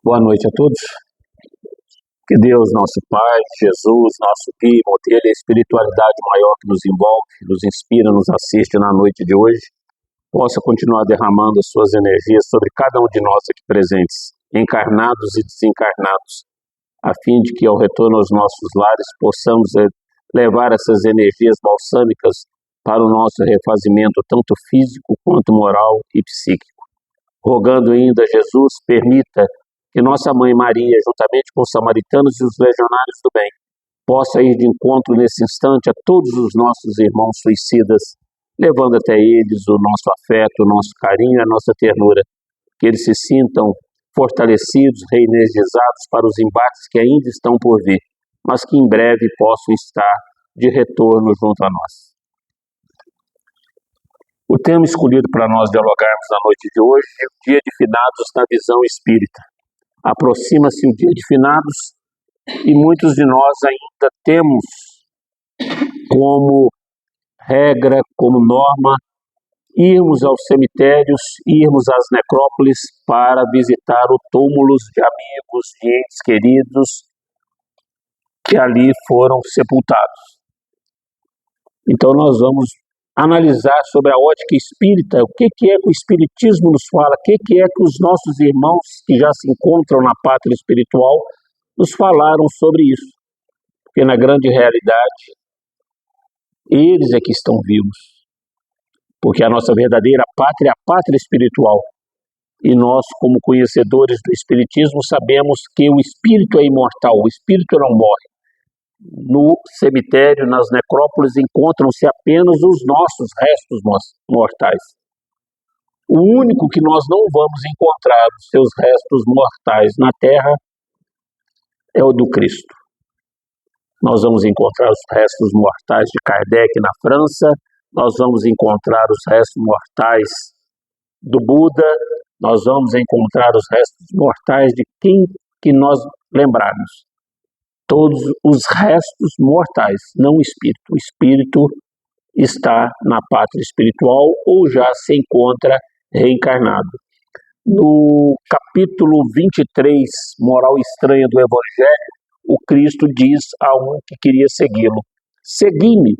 Boa noite a todos. Que Deus, nosso Pai, Jesus, nosso Guia, modelo e a espiritualidade maior que nos envolve, nos inspira, nos assiste na noite de hoje, possa continuar derramando as suas energias sobre cada um de nós aqui presentes, encarnados e desencarnados, a fim de que ao retorno aos nossos lares possamos levar essas energias balsâmicas para o nosso refazimento, tanto físico quanto moral e psíquico. Rogando ainda, Jesus, permita que nossa Mãe Maria, juntamente com os samaritanos e os legionários do bem, possa ir de encontro nesse instante a todos os nossos irmãos suicidas, levando até eles o nosso afeto, o nosso carinho e a nossa ternura, que eles se sintam fortalecidos, reenergizados para os embates que ainda estão por vir, mas que em breve possam estar de retorno junto a nós. O tema escolhido para nós dialogarmos na noite de hoje é o Dia de Finados na visão espírita. Aproxima-se o Dia de Finados e muitos de nós ainda temos como regra, como norma, irmos aos cemitérios, irmos às necrópolis para visitar os túmulos de amigos, de entes queridos que ali foram sepultados. Então nós vamos analisar sobre a ótica espírita, o que é que o espiritismo nos fala, o que é que os nossos irmãos que já se encontram na pátria espiritual nos falaram sobre isso. Porque na grande realidade, eles é que estão vivos. Porque a nossa verdadeira pátria é a pátria espiritual. E nós, como conhecedores do espiritismo, sabemos que o espírito é imortal, o espírito não morre. No cemitério, nas necrópolis, encontram-se apenas os nossos restos mortais. O único que nós não vamos encontrar os seus restos mortais na terra é o do Cristo. Nós vamos encontrar os restos mortais de Kardec na França, nós vamos encontrar os restos mortais do Buda, nós vamos encontrar os restos mortais de quem que nós lembrarmos. Todos os restos mortais, não o espírito. O espírito está na pátria espiritual ou já se encontra reencarnado. No capítulo 23, Moral Estranha do Evangelho, o Cristo diz a um que queria segui-lo: segui-me.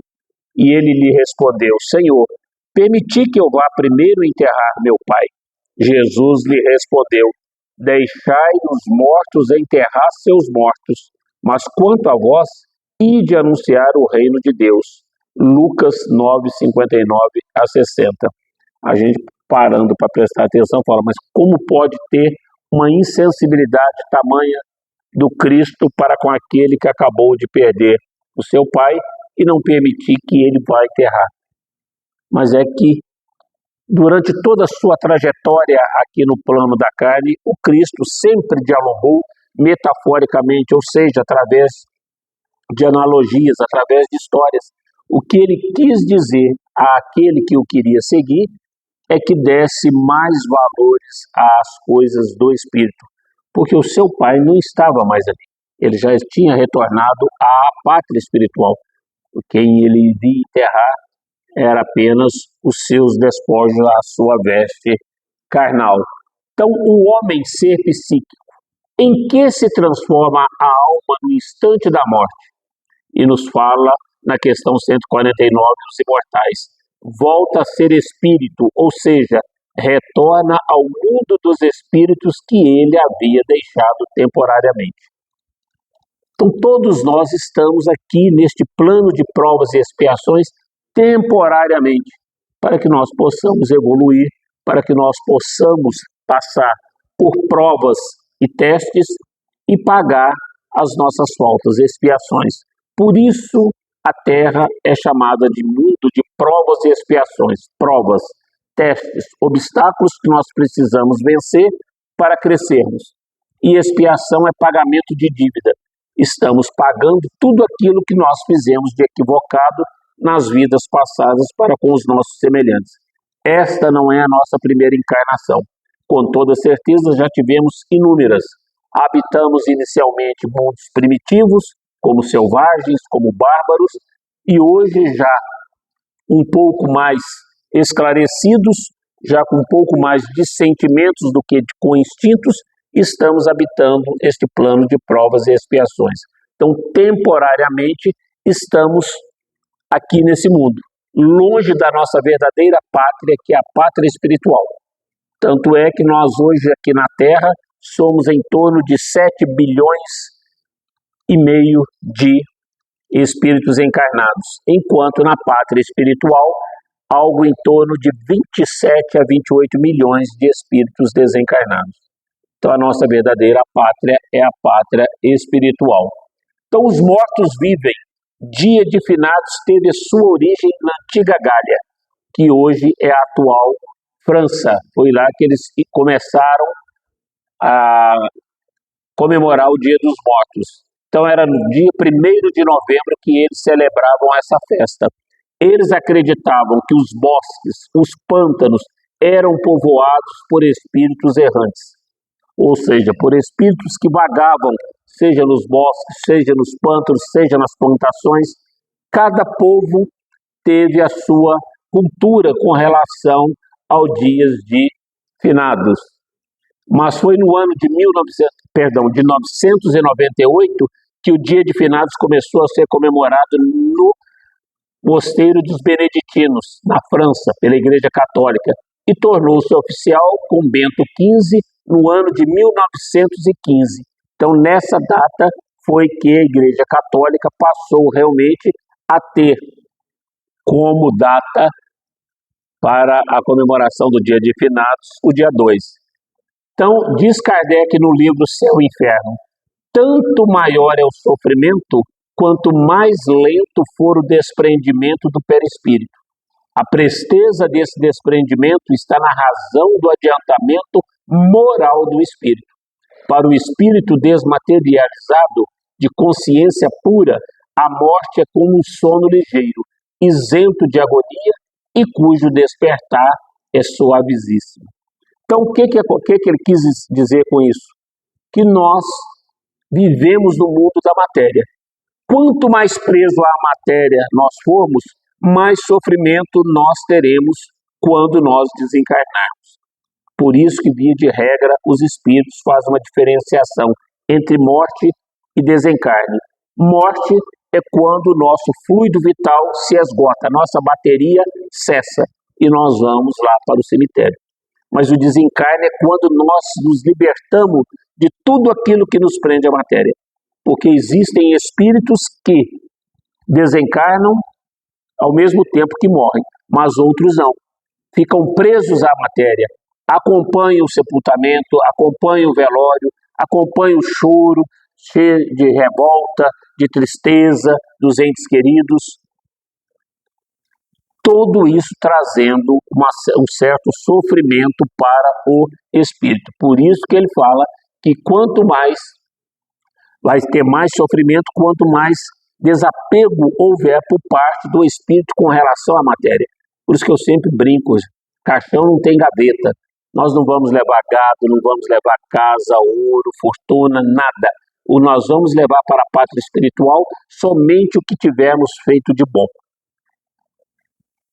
E ele lhe respondeu: Senhor, permiti que eu vá primeiro enterrar meu pai. Jesus lhe respondeu: deixai os mortos enterrar seus mortos. Mas quanto a vós, ide anunciar o reino de Deus. Lucas 9, 59 a 60. A gente parando para prestar atenção fala, mas como pode ter uma insensibilidade tamanha do Cristo para com aquele que acabou de perder o seu pai e não permitir que ele vá enterrar? Mas é que durante toda a sua trajetória aqui no plano da carne, o Cristo sempre dialogou metaforicamente, ou seja, através de analogias, através de histórias. O que ele quis dizer àquele que o queria seguir é que desse mais valores às coisas do Espírito, porque o seu pai não estava mais ali, ele já tinha retornado à pátria espiritual. Quem ele iria enterrar era apenas os seus despojos, a sua veste carnal. Então, o homem ser psíquico, em que se transforma a alma no instante da morte? E nos fala na questão 149 dos imortais: volta a ser espírito, ou seja, retorna ao mundo dos espíritos que ele havia deixado temporariamente. Então todos nós estamos aqui neste plano de provas e expiações temporariamente, para que nós possamos evoluir, para que nós possamos passar por provas e testes e pagar as nossas faltas, expiações. Por isso a Terra é chamada de mundo de provas e expiações, provas, testes, obstáculos que nós precisamos vencer para crescermos. E expiação é pagamento de dívida. Estamos pagando tudo aquilo que nós fizemos de equivocado nas vidas passadas para com os nossos semelhantes. Esta não é a nossa primeira encarnação. Com toda certeza já tivemos inúmeras. Habitamos inicialmente mundos primitivos, como selvagens, como bárbaros, e hoje já um pouco mais esclarecidos, já com um pouco mais de sentimentos do que com instintos, estamos habitando este plano de provas e expiações. Então, temporariamente, estamos aqui nesse mundo, longe da nossa verdadeira pátria, que é a pátria espiritual. Tanto é que nós hoje aqui na Terra somos em torno de 7 bilhões e meio de espíritos encarnados, enquanto na pátria espiritual, algo em torno de 27 a 28 milhões de espíritos desencarnados. Então a nossa verdadeira pátria é a pátria espiritual. Então os mortos vivem. Dia de Finados teve sua origem na antiga Gália, que hoje é a atual França. Foi lá que eles começaram a comemorar o Dia dos Mortos. Então era no dia 1º de novembro que eles celebravam essa festa. Eles acreditavam que os bosques, os pântanos, eram povoados por espíritos errantes. Ou seja, por espíritos que vagavam, seja nos bosques, seja nos pântanos, seja nas plantações. Cada povo teve a sua cultura com relação aos dias de finados. Mas foi no ano de 998 que o dia de finados começou a ser comemorado no Mosteiro dos Beneditinos, na França, pela Igreja Católica, e tornou-se oficial com Bento XV no ano de 1915. Então, nessa data foi que a Igreja Católica passou realmente a ter como data para a comemoração do dia de finados o dia 2. Então, diz Kardec no livro Céu e Inferno, tanto maior é o sofrimento, quanto mais lento for o desprendimento do perispírito. A presteza desse desprendimento está na razão do adiantamento moral do espírito. Para o espírito desmaterializado, de consciência pura, a morte é como um sono ligeiro, isento de agonia e cujo despertar é suavíssimo. Então, o que ele quis dizer com isso? Que nós vivemos no mundo da matéria. Quanto mais preso à matéria nós formos, mais sofrimento nós teremos quando nós desencarnarmos. Por isso que, via de regra, os espíritos fazem uma diferenciação entre morte e desencarne. Morte é quando o nosso fluido vital se esgota, a nossa bateria cessa e nós vamos lá para o cemitério. Mas o desencarne é quando nós nos libertamos de tudo aquilo que nos prende à matéria. Porque existem espíritos que desencarnam ao mesmo tempo que morrem, mas outros não. Ficam presos à matéria, acompanham o sepultamento, acompanham o velório, acompanham o choro, cheio de revolta, de tristeza dos entes queridos. Tudo isso trazendo um certo sofrimento para o espírito. Por isso que ele fala que quanto mais vai ter mais sofrimento, quanto mais desapego houver por parte do espírito com relação à matéria. Por isso que eu sempre brinco, caixão não tem gaveta. Nós não vamos levar gado, não vamos levar casa, ouro, fortuna, nada. Nós vamos levar para a pátria espiritual somente o que tivermos feito de bom.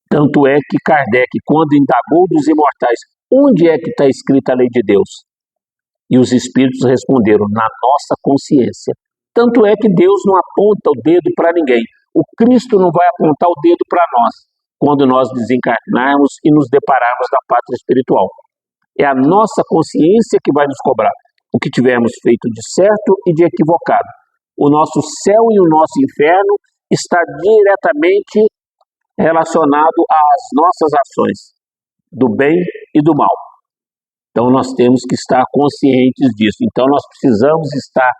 Tanto é que Kardec, quando indagou dos imortais, onde é que está escrita a lei de Deus? E os espíritos responderam, na nossa consciência. Tanto é que Deus não aponta o dedo para ninguém. O Cristo não vai apontar o dedo para nós, quando nós desencarnarmos e nos depararmos na pátria espiritual. É a nossa consciência que vai nos cobrar o que tivermos feito de certo e de equivocado. O nosso céu e o nosso inferno está diretamente relacionado às nossas ações, do bem e do mal. Então nós temos que estar conscientes disso. Então nós precisamos estar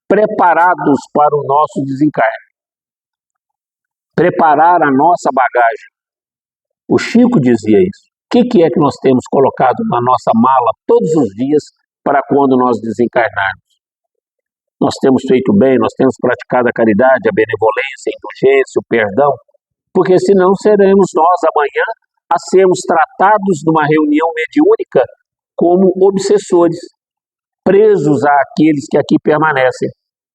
preparados para o nosso desencarne. Preparar a nossa bagagem. O Chico dizia isso. O que é que nós temos colocado na nossa mala todos os dias para quando nós desencarnarmos? Nós temos feito bem, nós temos praticado a caridade, a benevolência, a indulgência, o perdão, porque senão seremos nós amanhã a sermos tratados numa reunião mediúnica como obsessores, presos àqueles que aqui permanecem,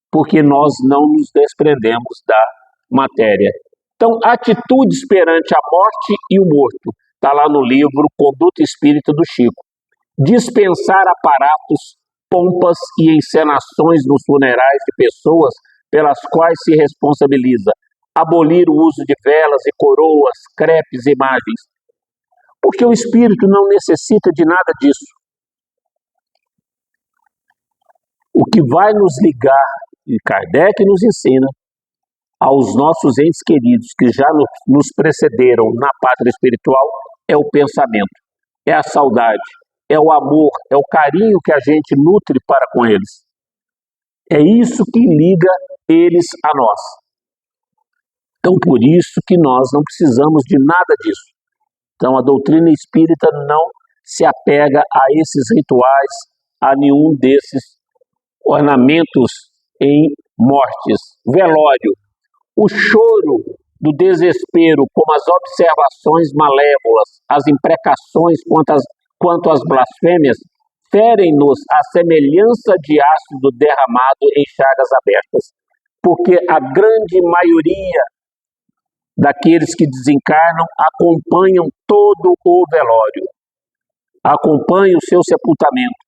porque nós não nos desprendemos da matéria. Então, atitudes perante a morte e o morto, está lá no livro Conduta Espírita do Chico. Dispensar aparatos pompas e encenações nos funerais de pessoas pelas quais se responsabiliza, abolir o uso de velas e coroas, crepes e imagens, porque o espírito não necessita de nada disso. O que vai nos ligar, e Kardec nos ensina, aos nossos entes queridos que já nos precederam na pátria espiritual, é o pensamento, é a saudade, é o amor, é o carinho que a gente nutre para com eles. É isso que liga eles a nós. Então, por isso que nós não precisamos de nada disso. Então, a doutrina espírita não se apega a esses rituais, a nenhum desses ornamentos em mortes. Velório, o choro do desespero, como as observações malévolas, as imprecações quanto às blasfêmias, ferem-nos a semelhança de ácido derramado em chagas abertas, porque a grande maioria daqueles que desencarnam acompanham todo o velório, acompanham o seu sepultamento.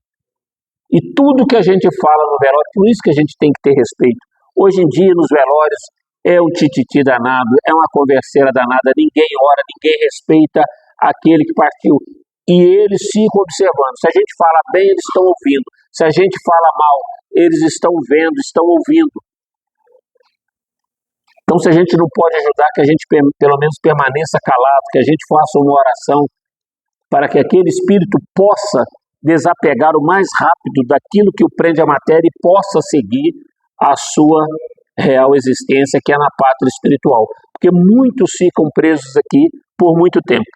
E tudo que a gente fala no velório, por isso que a gente tem que ter respeito. Hoje em dia, nos velórios, é um tititi danado, é uma converseira danada, ninguém ora, ninguém respeita aquele que partiu. E eles ficam observando. Se a gente fala bem, eles estão ouvindo. Se a gente fala mal, eles estão vendo, estão ouvindo. Então, se a gente não pode ajudar, que a gente pelo menos permaneça calado, que a gente faça uma oração para que aquele espírito possa desapegar o mais rápido daquilo que o prende à matéria e possa seguir a sua real existência, que é na pátria espiritual. Porque muitos ficam presos aqui por muito tempo.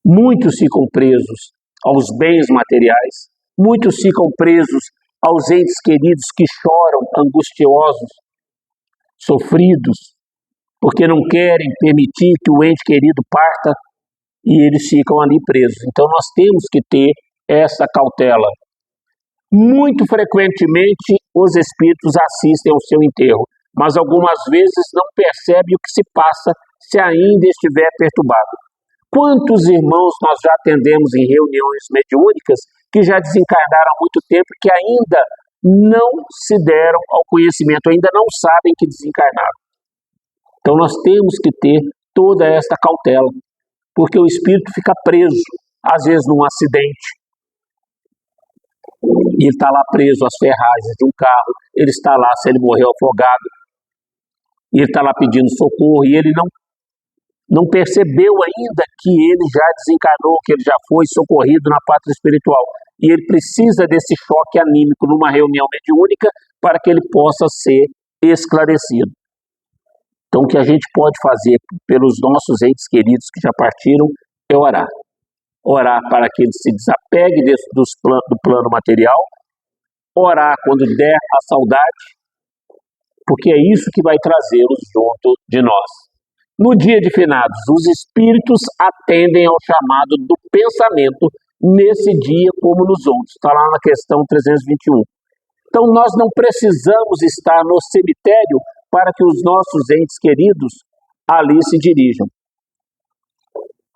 Muitos ficam presos aos bens materiais, muitos ficam presos aos entes queridos que choram, angustiosos, sofridos, porque não querem permitir que o ente querido parta e eles ficam ali presos. Então nós temos que ter essa cautela. Muito frequentemente os espíritos assistem ao seu enterro, mas algumas vezes não percebem o que se passa se ainda estiver perturbado. Quantos irmãos nós já atendemos em reuniões mediúnicas que já desencarnaram há muito tempo e que ainda não se deram ao conhecimento, ainda não sabem que desencarnaram. Então nós temos que ter toda esta cautela, porque o espírito fica preso, às vezes num acidente, e ele está lá preso às ferragens de um carro, ele está lá se ele morreu afogado, e ele está lá pedindo socorro, e ele não percebeu ainda que ele já desencarnou, que ele já foi socorrido na pátria espiritual. E ele precisa desse choque anímico numa reunião mediúnica para que ele possa ser esclarecido. Então, o que a gente pode fazer pelos nossos entes queridos que já partiram é orar. Orar para que ele se desapegue do plano material, orar quando der a saudade, porque é isso que vai trazê-los junto de nós. No dia de finados, os espíritos atendem ao chamado do pensamento nesse dia como nos outros. Está lá na questão 321. Então nós não precisamos estar no cemitério para que os nossos entes queridos ali se dirijam.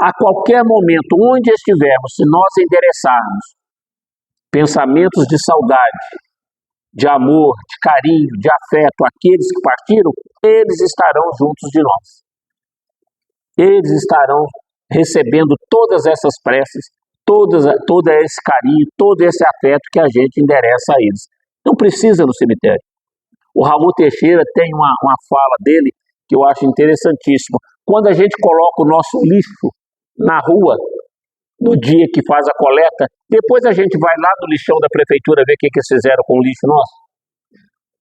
A qualquer momento, onde estivermos, se nós endereçarmos pensamentos de saudade, de amor, de carinho, de afeto àqueles que partiram, eles estarão juntos de nós. Eles estarão recebendo todas essas preces, todo esse carinho, todo esse afeto que a gente endereça a eles. Não precisa no cemitério. O Raul Teixeira tem uma fala dele que eu acho interessantíssima. Quando a gente coloca o nosso lixo na rua, no dia que faz a coleta, depois a gente vai lá no lixão da prefeitura ver o que eles fizeram com o lixo nosso?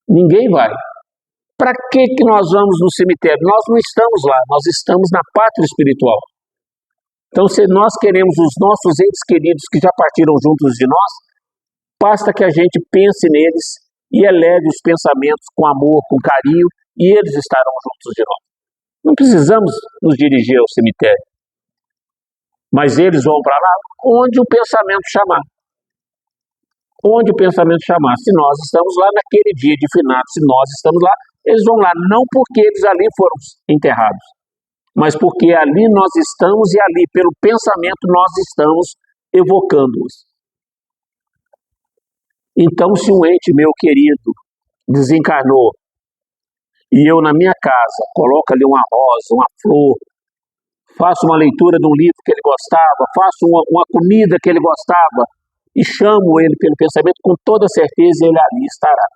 Ninguém vai. Para que nós vamos no cemitério? Nós não estamos lá, nós estamos na pátria espiritual. Então, se nós queremos os nossos entes queridos que já partiram juntos de nós, basta que a gente pense neles e eleve os pensamentos com amor, com carinho, e eles estarão juntos de nós. Não precisamos nos dirigir ao cemitério, mas eles vão para lá onde o pensamento chamar. Onde o pensamento chamar. Se nós estamos lá naquele dia de finados, se nós estamos lá, eles vão lá, não porque eles ali foram enterrados, mas porque ali nós estamos e ali, pelo pensamento, nós estamos evocando-os. Então, se um ente meu querido desencarnou e eu na minha casa coloco ali uma rosa, uma flor, faço uma leitura de um livro que ele gostava, faço uma comida que ele gostava e chamo ele pelo pensamento, com toda certeza ele ali estará.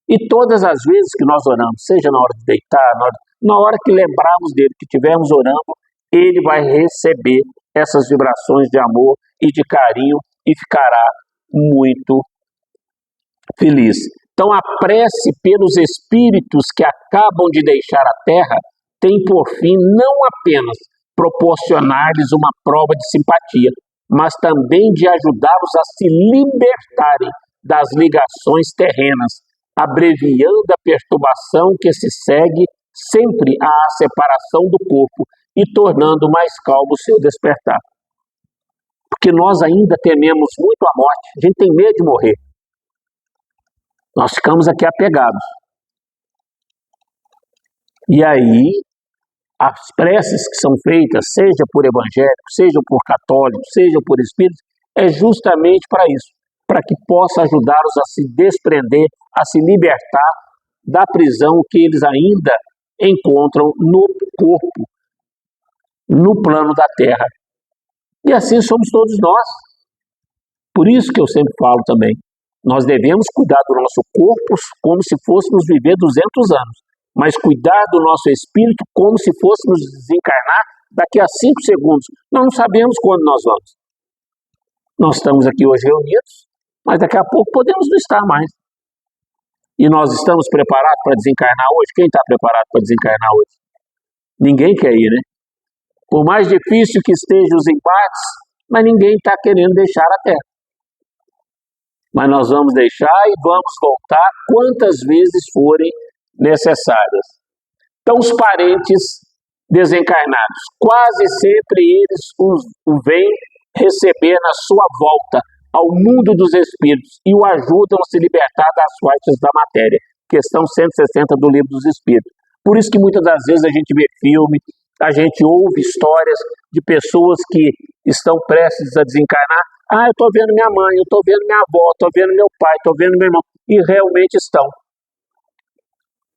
E todas as vezes que nós oramos, seja na hora de deitar, na hora que lembrarmos dele, que estivermos orando, ele vai receber essas vibrações de amor e de carinho e ficará muito feliz. Então, a prece pelos espíritos que acabam de deixar a Terra tem por fim não apenas proporcionar-lhes uma prova de simpatia, mas também de ajudá-los a se libertarem das ligações terrenas, abreviando a perturbação que se segue sempre à separação do corpo e tornando mais calmo o seu despertar. Porque nós ainda tememos muito a morte, a gente tem medo de morrer. Nós ficamos aqui apegados. E aí, as preces que são feitas, seja por evangélicos, seja por católicos, seja por espíritos, é justamente para isso, para que possa ajudá-los a se desprender, a se libertar da prisão que eles ainda encontram no corpo, no plano da Terra. E assim somos todos nós. Por isso que eu sempre falo também, nós devemos cuidar do nosso corpo como se fôssemos viver 200 anos, mas cuidar do nosso espírito como se fôssemos desencarnar daqui a 5 segundos. Nós não sabemos quando nós vamos. Nós estamos aqui hoje reunidos, mas daqui a pouco podemos não estar mais. E nós estamos preparados para desencarnar hoje? Quem está preparado para desencarnar hoje? Ninguém quer ir, né? Por mais difícil que estejam os embates, mas ninguém está querendo deixar a Terra. Mas nós vamos deixar e vamos voltar quantas vezes forem necessárias. Então, os parentes desencarnados, quase sempre eles o vêm receber na sua volta ao mundo dos espíritos e o ajudam a se libertar das faixas da matéria. Questão 160 do Livro dos Espíritos. Por isso que muitas das vezes a gente vê filme, a gente ouve histórias de pessoas que estão prestes a desencarnar. Ah, eu estou vendo minha mãe, eu estou vendo minha avó, estou vendo meu pai, estou vendo meu irmão. E realmente estão.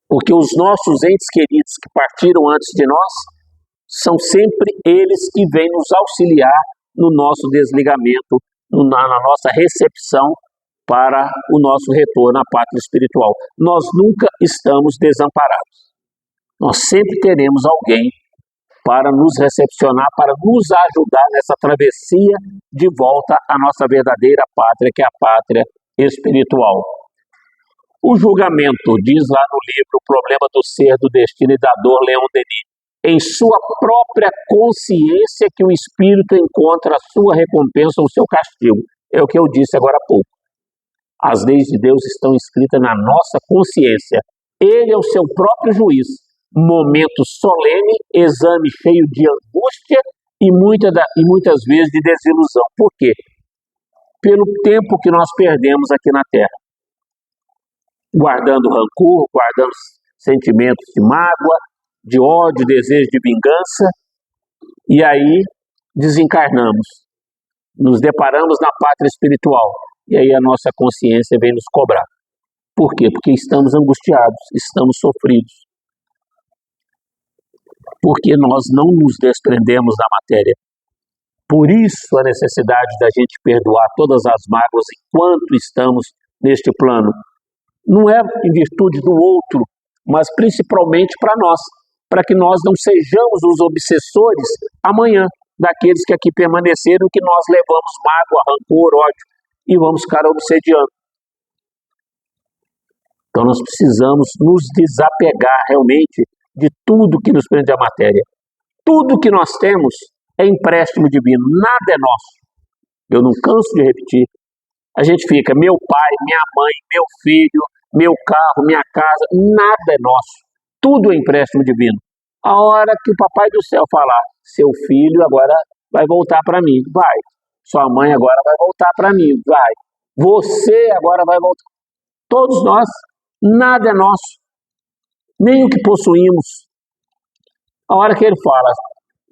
Porque os nossos entes queridos que partiram antes de nós, são sempre eles que vêm nos auxiliar no nosso desligamento, na nossa recepção para o nosso retorno à pátria espiritual. Nós nunca estamos desamparados. Nós sempre teremos alguém para nos recepcionar, para nos ajudar nessa travessia de volta à nossa verdadeira pátria, que é a pátria espiritual. O julgamento, diz lá no livro O Problema do Ser, do Destino e da Dor, Leon Denis, em sua própria consciência que o espírito encontra a sua recompensa ou o seu castigo. É o que eu disse agora há pouco. As leis de Deus estão escritas na nossa consciência. Ele é o seu próprio juiz. Momento solene, exame cheio de angústia e muitas vezes de desilusão. Por quê? Pelo tempo que nós perdemos aqui na Terra. Guardando rancor, guardando sentimentos de mágoa, de ódio, desejo de vingança. E aí desencarnamos. Nos deparamos na pátria espiritual. E aí a nossa consciência vem nos cobrar. Por quê? Porque estamos angustiados, estamos sofridos. Porque nós não nos desprendemos da matéria. Por isso a necessidade da gente perdoar todas as mágoas enquanto estamos neste plano. Não é em virtude do outro, mas principalmente para nós, para que nós não sejamos os obsessores amanhã daqueles que aqui permaneceram, que nós levamos mágoa, rancor, ódio e vamos ficar obsediando. Então nós precisamos nos desapegar realmente de tudo que nos prende à matéria. Tudo que nós temos é empréstimo divino, nada é nosso. Eu não canso de repetir. A gente fica, meu pai, minha mãe, meu filho, meu carro, minha casa, nada é nosso. Tudo é empréstimo divino. A hora que o papai do céu falar, seu filho agora vai voltar para mim, vai. Sua mãe agora vai voltar para mim, vai. Você agora vai voltar. Todos nós, nada é nosso. Nem o que possuímos. A hora que ele fala,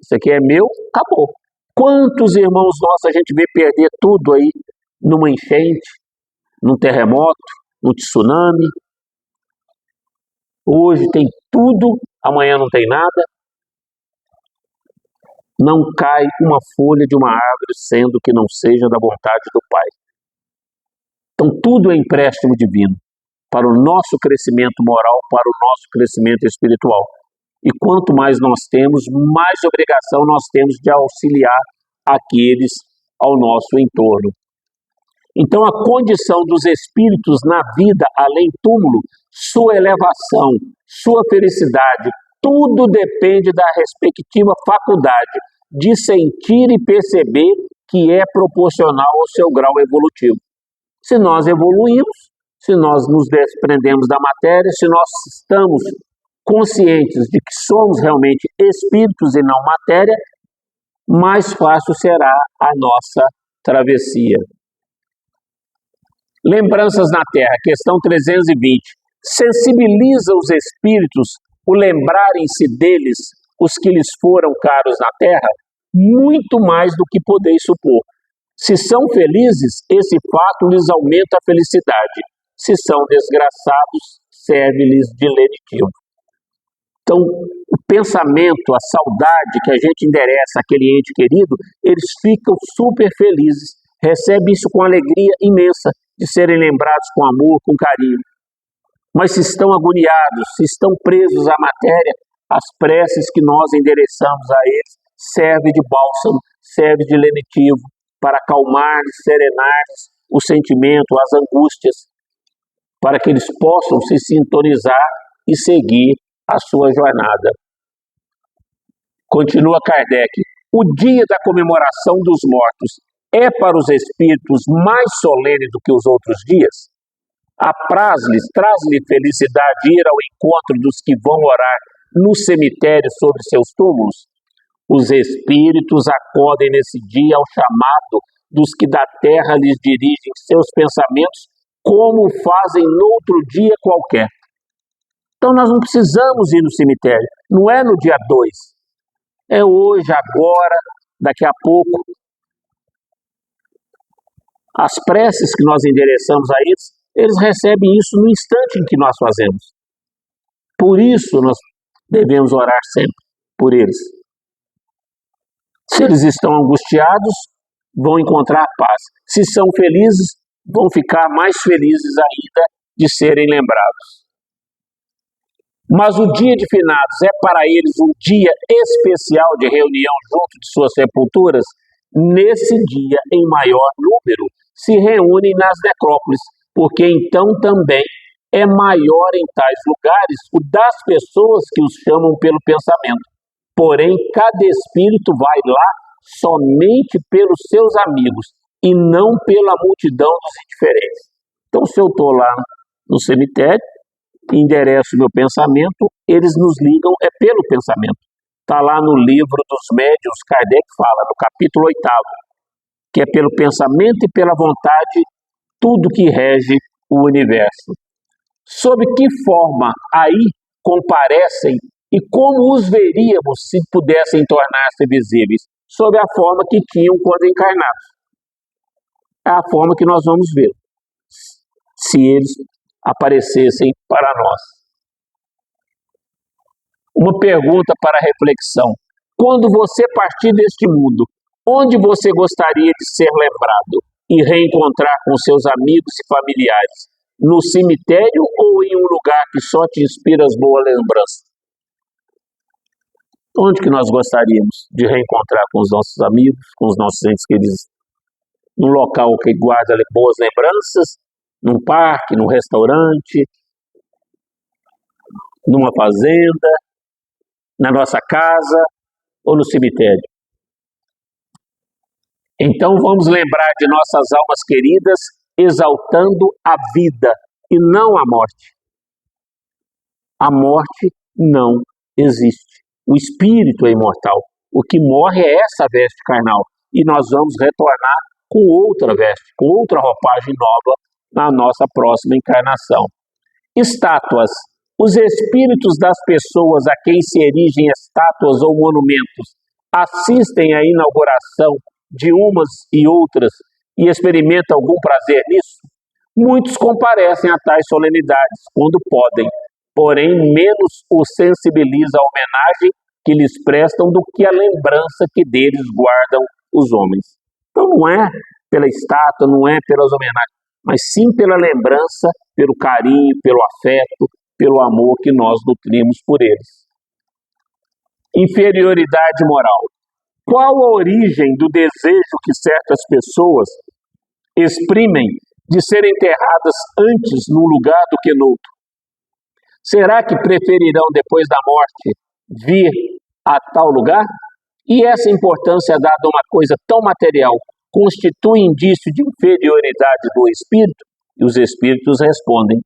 isso aqui é meu, acabou. Quantos irmãos nossos a gente vê perder tudo aí numa enchente, num terremoto, num tsunami. Hoje tem tudo, amanhã não tem nada. Não cai uma folha de uma árvore, sendo que não seja da vontade do Pai. Então tudo é empréstimo divino para o nosso crescimento moral, para o nosso crescimento espiritual. E quanto mais nós temos, mais obrigação nós temos de auxiliar aqueles ao nosso entorno. Então a condição dos espíritos na vida além túmulo, sua elevação, sua felicidade, tudo depende da respectiva faculdade de sentir e perceber que é proporcional ao seu grau evolutivo. Se nós evoluímos, se nós nos desprendemos da matéria, se nós estamos conscientes de que somos realmente espíritos e não matéria, mais fácil será a nossa travessia. Lembranças na Terra, questão 320. Sensibiliza os espíritos o lembrarem-se deles, os que lhes foram caros na Terra, muito mais do que podeis supor. Se são felizes, esse fato lhes aumenta a felicidade. Se são desgraçados, serve-lhes de lenitivo. Então, o pensamento, a saudade que a gente endereça àquele ente querido, eles ficam super felizes, recebem isso com alegria imensa, de serem lembrados com amor, com carinho. Mas se estão agoniados, se estão presos à matéria, as preces que nós endereçamos a eles servem de bálsamo, servem de lenitivo, para acalmar-lhes, serenar-lhes o sentimento, as angústias, para que eles possam se sintonizar e seguir a sua jornada. Continua Kardec. O dia da comemoração dos mortos é para os espíritos mais solene do que os outros dias? Apraz-lhes, traz-lhe felicidade ir ao encontro dos que vão orar no cemitério sobre seus túmulos? Os espíritos acodem nesse dia ao chamado dos que da terra lhes dirigem seus pensamentos, como fazem noutro dia qualquer. Então nós não precisamos ir no cemitério, não é no dia 2, é hoje, agora, daqui a pouco. As preces que nós endereçamos a eles recebem isso no instante em que nós fazemos. Por isso nós devemos orar sempre por eles. Se eles estão angustiados, vão encontrar paz. Se são felizes, vão ficar mais felizes ainda de serem lembrados. Mas o dia de finados é para eles um dia especial de reunião junto de suas sepulturas? Nesse dia, em maior número, se reúnem nas necrópolis, porque então também é maior em tais lugares o das pessoas que os chamam pelo pensamento. Porém, cada espírito vai lá somente pelos seus amigos e não pela multidão dos indiferentes. Então, se eu estou lá no cemitério, endereço meu pensamento, eles nos ligam pelo pensamento. Está lá no livro dos médiuns, Kardec fala, no capítulo 8, que é pelo pensamento e pela vontade tudo que rege o universo. Sob que forma aí comparecem e como os veríamos se pudessem tornar-se visíveis? Sob a forma que tinham quando encarnados. É a forma que nós vamos ver, se eles aparecessem para nós. Uma pergunta para reflexão. Quando você partir deste mundo, onde você gostaria de ser lembrado e reencontrar com seus amigos e familiares? No cemitério ou em um lugar que só te inspira as boas lembranças? Onde que nós gostaríamos de reencontrar com os nossos amigos, com os nossos entes queridos? Num local que guarda boas lembranças, num parque, num restaurante, numa fazenda, na nossa casa ou no cemitério? Então vamos lembrar de nossas almas queridas, exaltando a vida e não a morte. A morte não existe. O espírito é imortal. O que morre é essa veste carnal. E nós vamos retornar com outra veste, com outra roupagem nova na nossa próxima encarnação. Estátuas. Os espíritos das pessoas a quem se erigem estátuas ou monumentos assistem à inauguração de umas e outras e experimentam algum prazer nisso? Muitos comparecem a tais solenidades quando podem, porém menos os sensibiliza a homenagem que lhes prestam do que a lembrança que deles guardam os homens. Então não é pela estátua, não é pelas homenagens, mas sim pela lembrança, pelo carinho, pelo afeto, pelo amor que nós nutrimos por eles. Inferioridade moral. Qual a origem do desejo que certas pessoas exprimem de serem enterradas antes num lugar do que no outro? Será que preferirão, depois da morte, vir a tal lugar? E essa importância dada a uma coisa tão material constitui indício de inferioridade do espírito? E os espíritos respondem: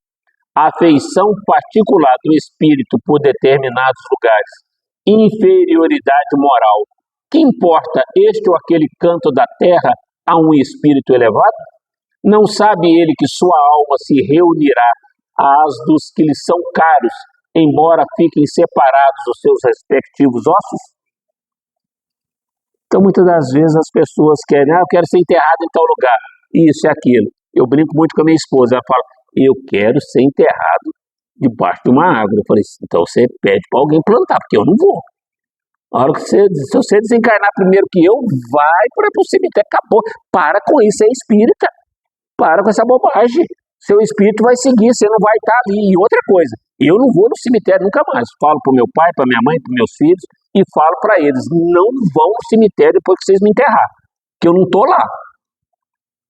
a afeição particular do espírito por determinados lugares, inferioridade moral. Que importa este ou aquele canto da terra a um espírito elevado? Não sabe ele que sua alma se reunirá às dos que lhe são caros, embora fiquem separados os seus respectivos ossos? Então, muitas das vezes as pessoas querem, eu quero ser enterrado em tal lugar, isso e aquilo. Eu brinco muito com a minha esposa, ela fala, eu quero ser enterrado debaixo de uma árvore. Eu falei, então você pede para alguém plantar, porque eu não vou. A hora que se você desencarnar primeiro que eu, vai para o cemitério, acabou. Para com isso, é espírita. Para com essa bobagem. Seu espírito vai seguir, você não vai estar ali. E outra coisa, eu não vou no cemitério nunca mais. Falo para o meu pai, para minha mãe, para meus filhos, e falo para eles, não vão no cemitério depois que vocês me enterrar, que eu não estou lá.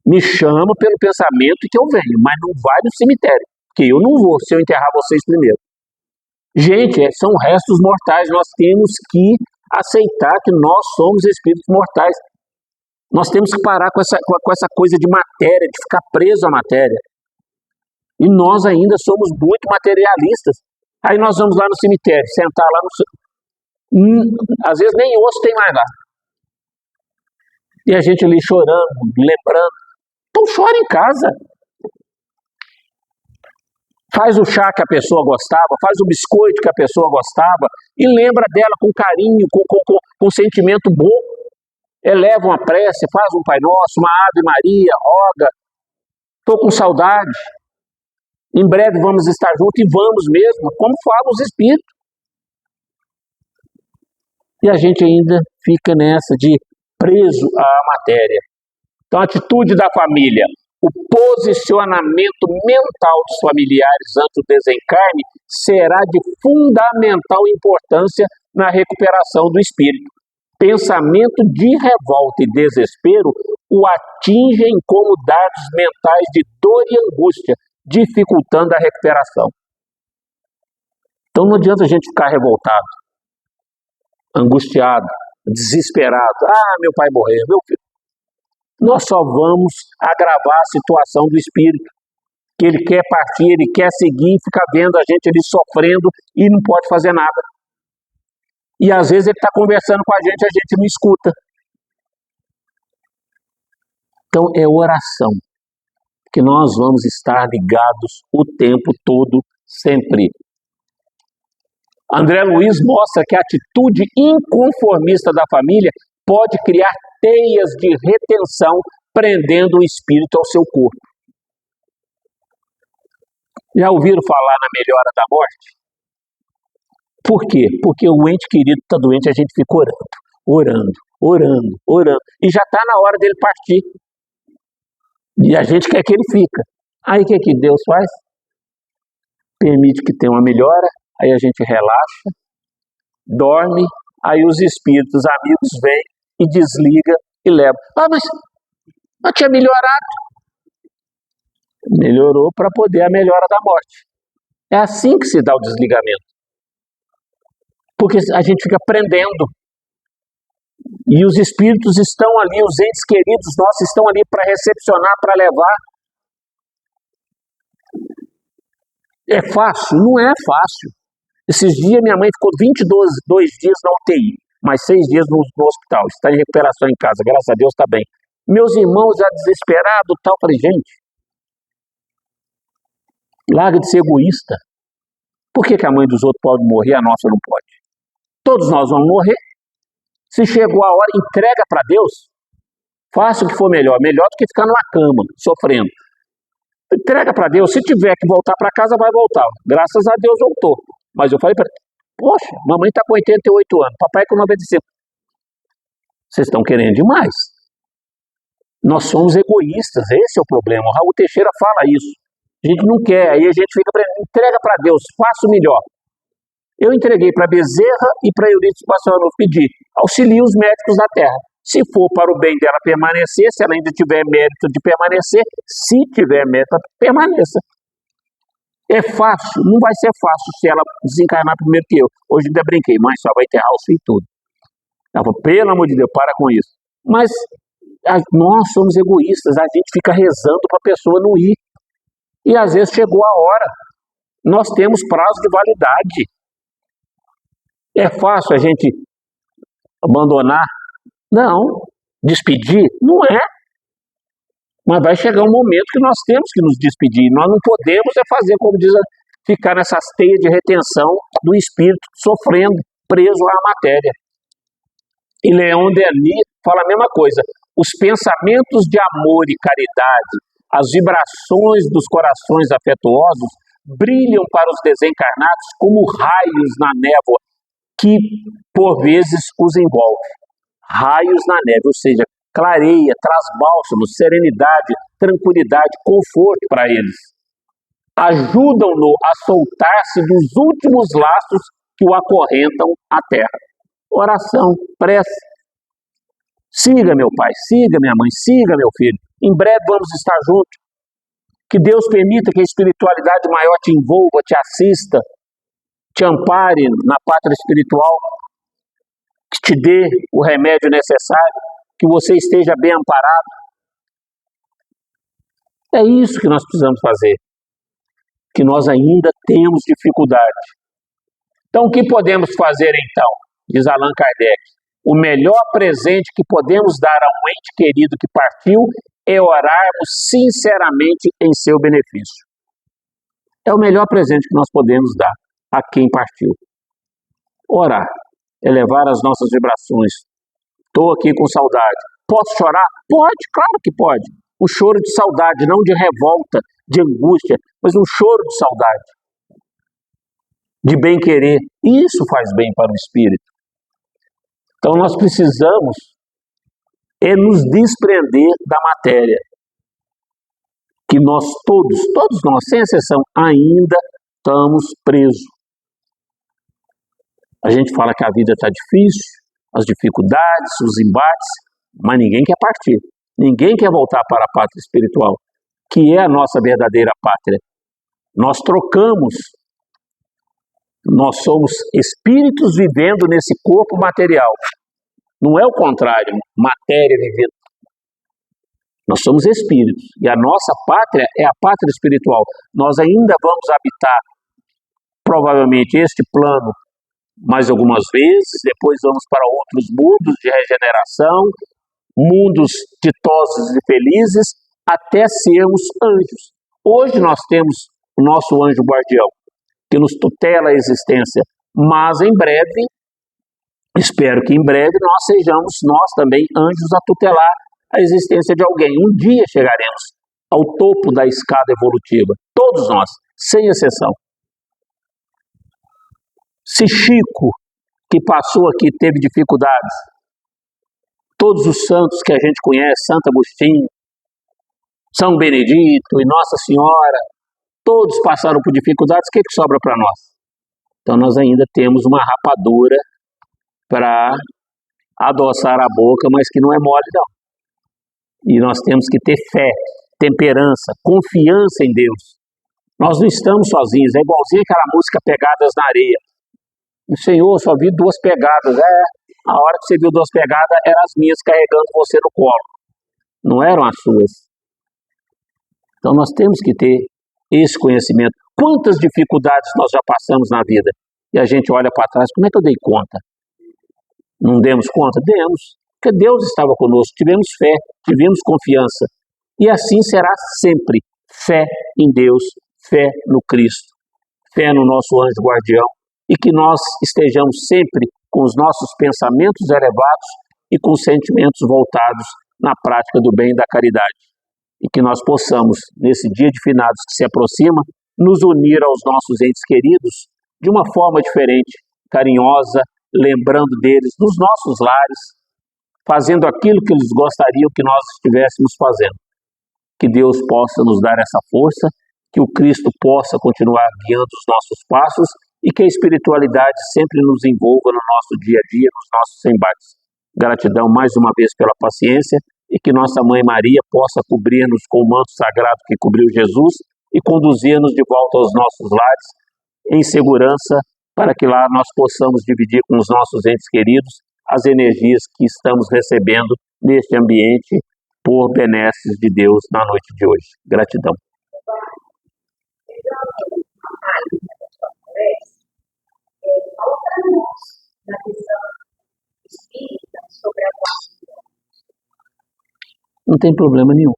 Me chama pelo pensamento que eu venho, mas não vai no cemitério, que eu não vou se eu enterrar vocês primeiro. Gente, são restos mortais, nós temos que aceitar que nós somos espíritos mortais. Nós temos que parar com essa coisa de matéria, de ficar preso à matéria. E nós ainda somos muito materialistas. Aí nós vamos lá no cemitério, sentar lá no... Às vezes nem osso tem mais lá. E a gente ali chorando, lembrando. Então chora em casa. Faz o chá que a pessoa gostava, faz o biscoito que a pessoa gostava e lembra dela com carinho, com sentimento bom. Eleva uma prece, faz um Pai Nosso, uma Ave Maria, roga. Estou com saudade. Em breve vamos estar juntos e vamos mesmo, como falam os espíritos. E a gente ainda fica nessa de preso à matéria. Então, a atitude da família, o posicionamento mental dos familiares ante o desencarne será de fundamental importância na recuperação do espírito. Pensamento de revolta e desespero o atingem como dados mentais de dor e angústia, dificultando a recuperação. Então não adianta a gente ficar revoltado, angustiado, desesperado. Meu pai morreu, meu filho. Nós só vamos agravar a situação do espírito, que ele quer partir, ele quer seguir, fica vendo a gente ali sofrendo e não pode fazer nada. E às vezes ele está conversando com a gente não escuta. Então é oração, que nós vamos estar ligados o tempo todo, sempre. André Luiz mostra que a atitude inconformista da família pode criar teias de retenção, prendendo o espírito ao seu corpo. Já ouviram falar na melhora da morte? Por quê? Porque o ente querido está doente, a gente fica orando. E já está na hora dele partir. E a gente quer que ele fica. Aí o que Deus faz? Permite que tenha uma melhora, aí a gente relaxa, dorme, aí os espíritos amigos vêm e desliga e leva. Mas tinha melhorado. Melhorou para poder a melhora da morte. É assim que se dá o desligamento. Porque a gente fica prendendo. E os espíritos estão ali, os entes queridos nossos estão ali para recepcionar, para levar. É fácil? Não é fácil. Esses dias minha mãe ficou 22 dias na UTI, mais 6 dias no hospital. Está em recuperação em casa, graças a Deus está bem. Meus irmãos já desesperados, tal. Falei, gente, larga de ser egoísta. Por que a mãe dos outros pode morrer e a nossa não pode? Todos nós vamos morrer. Se chegou a hora, entrega para Deus. Faça o que for melhor. Melhor do que ficar numa cama, sofrendo. Entrega para Deus, se tiver que voltar para casa, vai voltar. Graças a Deus voltou. Mas eu falei para ele, poxa, mamãe está com 88 anos, papai com 95. Vocês estão querendo demais. Nós somos egoístas, esse é o problema. O Raul Teixeira fala isso. A gente não quer, aí a gente fica, entrega para Deus, faça o melhor. Eu entreguei para Bezerra e para Eurídice Passanova pedir, auxilie os médicos da terra. Se for para o bem dela permanecer, se ela ainda tiver mérito de permanecer, se tiver mérito, permaneça. É fácil? Não vai ser fácil se ela desencarnar primeiro que eu. Hoje ainda brinquei, mãe, só vai enterrar o filho e tudo. Ela falou, pelo amor de Deus, para com isso. Mas nós somos egoístas, a gente fica rezando para a pessoa não ir. E às vezes chegou a hora. Nós temos prazo de validade. É fácil a gente abandonar? Não. Despedir? Não é. Mas vai chegar um momento que nós temos que nos despedir. Nós não podemos fazer, como diz, ficar nessas teias de retenção do espírito, sofrendo, preso à matéria. E Leon Denis fala a mesma coisa. Os pensamentos de amor e caridade, as vibrações dos corações afetuosos brilham para os desencarnados como raios na névoa que, por vezes, os envolve. Raios na neve, ou seja, clareia, traz bálsamo, serenidade, tranquilidade, conforto para eles. Ajudam-no a soltar-se dos últimos laços que o acorrentam à terra. Oração, prece. Siga meu pai, siga minha mãe, siga meu filho. Em breve vamos estar juntos. Que Deus permita que a espiritualidade maior te envolva, te assista, te ampare na pátria espiritual, que te dê o remédio necessário, que você esteja bem amparado. É isso que nós precisamos fazer, que nós ainda temos dificuldade. Então, o que podemos fazer então? Diz Allan Kardec. O melhor presente que podemos dar a um ente querido que partiu é orarmos sinceramente em seu benefício. É o melhor presente que nós podemos dar a quem partiu. Orar, elevar as nossas vibrações. Estou aqui com saudade. Posso chorar? Pode, claro que pode. Um choro de saudade, não de revolta, de angústia, mas um choro de saudade. De bem-querer. Isso faz bem para o espírito. Então nós precisamos nos desprender da matéria. Que nós todos nós, sem exceção, ainda estamos presos. A gente fala que a vida está difícil, as dificuldades, os embates, mas ninguém quer partir. Ninguém quer voltar para a pátria espiritual, que é a nossa verdadeira pátria. Nós trocamos. Nós somos espíritos vivendo nesse corpo material. Não é o contrário, matéria vivendo. Nós somos espíritos e a nossa pátria é a pátria espiritual. Nós ainda vamos habitar, provavelmente, este plano mais algumas vezes, depois vamos para outros mundos de regeneração, mundos ditosos e felizes, até sermos anjos. Hoje nós temos o nosso anjo guardião, que nos tutela a existência, mas em breve, espero que em breve nós sejamos nós também anjos a tutelar a existência de alguém. Um dia chegaremos ao topo da escada evolutiva, todos nós, sem exceção. Se Chico, que passou aqui, teve dificuldades, todos os santos que a gente conhece, Santo Agostinho, São Benedito e Nossa Senhora, todos passaram por dificuldades, o que sobra para nós? Então nós ainda temos uma rapadura para adoçar a boca, mas que não é mole não. E nós temos que ter fé, temperança, confiança em Deus. Nós não estamos sozinhos, é igualzinho aquela música Pegadas na Areia. O Senhor, só vi 2 pegadas. A hora que você viu 2 pegadas, eram as minhas carregando você no colo. Não eram as suas. Então nós temos que ter esse conhecimento. Quantas dificuldades nós já passamos na vida? E a gente olha para trás, como é que eu dei conta? Não demos conta? Demos. Porque Deus estava conosco, tivemos fé, tivemos confiança. E assim será sempre. Fé em Deus, fé no Cristo, fé no nosso anjo guardião. E que nós estejamos sempre com os nossos pensamentos elevados e com sentimentos voltados na prática do bem e da caridade. e que nós possamos, nesse dia de finados que se aproxima, nos unir aos nossos entes queridos de uma forma diferente, carinhosa, lembrando deles nos nossos lares, fazendo aquilo que eles gostariam que nós estivéssemos fazendo. Que Deus possa nos dar essa força, que o Cristo possa continuar guiando os nossos passos e que a espiritualidade sempre nos envolva no nosso dia a dia, nos nossos embates. Gratidão mais uma vez pela paciência e que nossa Mãe Maria possa cobrir-nos com o manto sagrado que cobriu Jesus e conduzir-nos de volta aos nossos lares em segurança, para que lá nós possamos dividir com os nossos entes queridos as energias que estamos recebendo neste ambiente por benesses de Deus na noite de hoje. Gratidão. Não tem problema nenhum.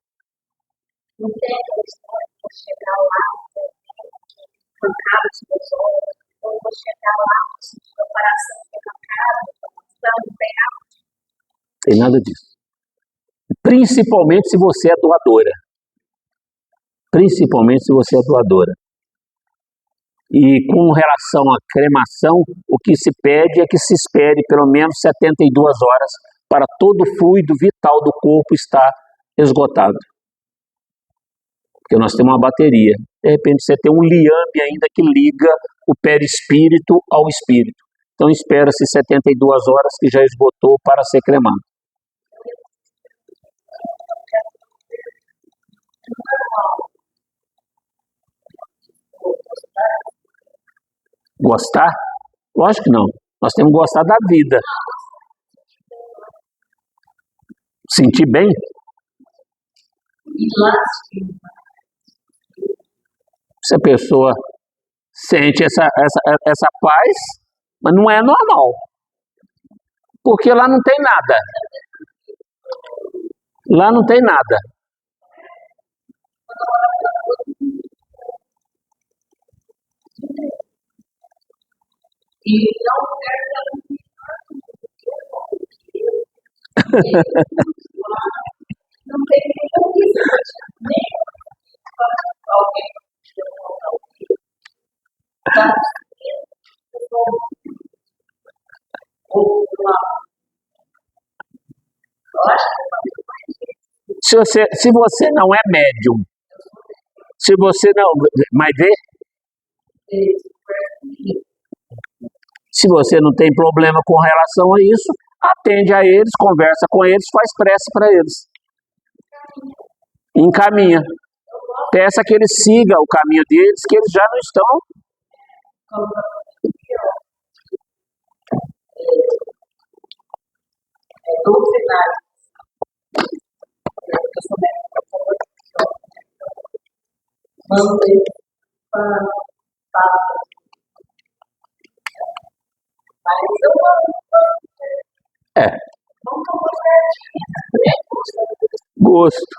Não tem aquela história de chegar lá, arrancar os meus olhos, ou vou chegar lá, sentir meu coração arrancado, não tem nada. Tem nada disso. Principalmente se você é doadora. Principalmente se você é doadora. E com relação à cremação, o que se pede é que se espere pelo menos 72 horas para todo o fluido vital do corpo estar esgotado. Porque nós temos uma bateria. De repente você tem um liame ainda que liga o perispírito ao espírito. Então espera-se 72 horas que já esgotou para ser cremado. Gostar? Lógico que não. Nós temos que gostar da vida. Sentir bem? Se a pessoa sente essa paz, mas não é normal. Porque lá não tem nada. Lá não tem nada. Não tem nem alguém. Se você não é médium, se você não... Mas vê? Se você não tem problema com relação a isso, atende a eles, conversa com eles, faz prece para eles. Encaminha. Peça que eles sigam o caminho deles, que eles já não estão. É. Gosto.